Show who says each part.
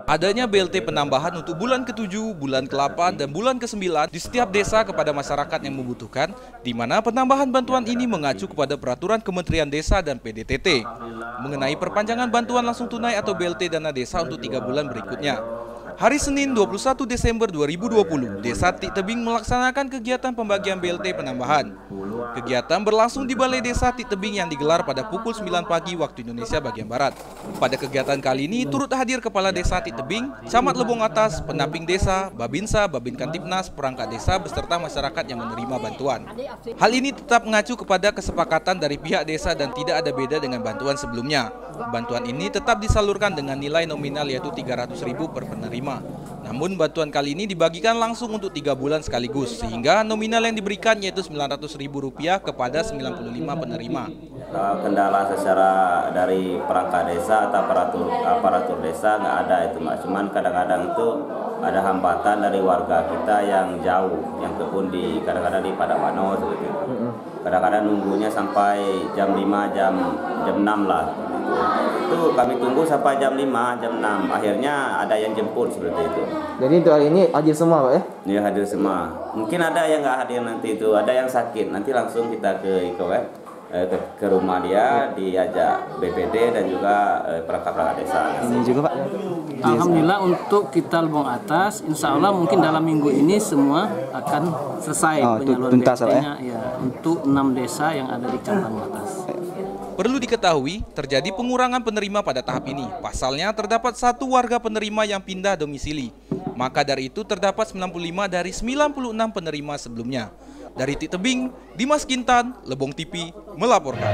Speaker 1: Adanya BLT penambahan untuk bulan ke-7, bulan ke-8, dan bulan ke-9 di setiap desa kepada masyarakat yang membutuhkan, di mana penambahan bantuan ini mengacu kepada peraturan Kementerian Desa dan PDTT mengenai perpanjangan bantuan langsung tunai atau BLT dana desa untuk 3 bulan berikutnya. Hari Senin 21 Desember 2020, Desa Tik Tebing melaksanakan kegiatan pembagian BLT penambahan. Kegiatan berlangsung di Balai Desa Tik Tebing yang digelar pada pukul 9 pagi waktu Indonesia bagian Barat. Pada kegiatan kali ini turut hadir Kepala Desa Tik Tebing, Camat Lebong Atas, Pendamping Desa, Babinsa, Babin Kantipnas, perangkat desa beserta masyarakat yang menerima bantuan. Hal ini tetap mengacu kepada kesepakatan dari pihak desa dan tidak ada beda dengan bantuan sebelumnya. Bantuan ini tetap disalurkan dengan nilai nominal yaitu Rp300.000 per penerima. Namun bantuan kali ini dibagikan langsung untuk 3 bulan sekaligus, sehingga nominal yang diberikan yaitu Rp900.000 kepada 95 penerima.
Speaker 2: Kendala secara dari perangkat desa atau aparatur desa nggak ada itu, Mbak. Cuman kadang-kadang itu ada hambatan dari warga kita yang jauh, yang kebun kadang-kadang di Padawano seperti itu. Kadang-kadang nunggunya sampai jam 5, jam 6 lah. Itu kami tunggu sampai jam 5, jam 6. Akhirnya ada yang jemput seperti itu.
Speaker 3: Jadi untuk hari ini hadir semua, Pak ya?
Speaker 2: Iya, hadir semua. Mungkin ada yang nggak hadir nanti itu, ada yang sakit. Nanti langsung kita ke rumah dia, diajak BPD dan juga perangkat desa.
Speaker 3: Ini juga, Pak.
Speaker 4: Alhamdulillah untuk kita Lebong Atas, insya Allah mungkin dalam minggu ini semua akan selesai penyaluran BLT-nya ya, untuk 6 desa yang ada di Cabang Atas.
Speaker 1: Perlu diketahui, terjadi pengurangan penerima pada tahap ini. Pasalnya, terdapat 1 warga penerima yang pindah domisili. Maka dari itu, terdapat 95 dari 96 penerima sebelumnya. Dari Tik Tebing, Dimas Kintan, Lebong TV, melaporkan.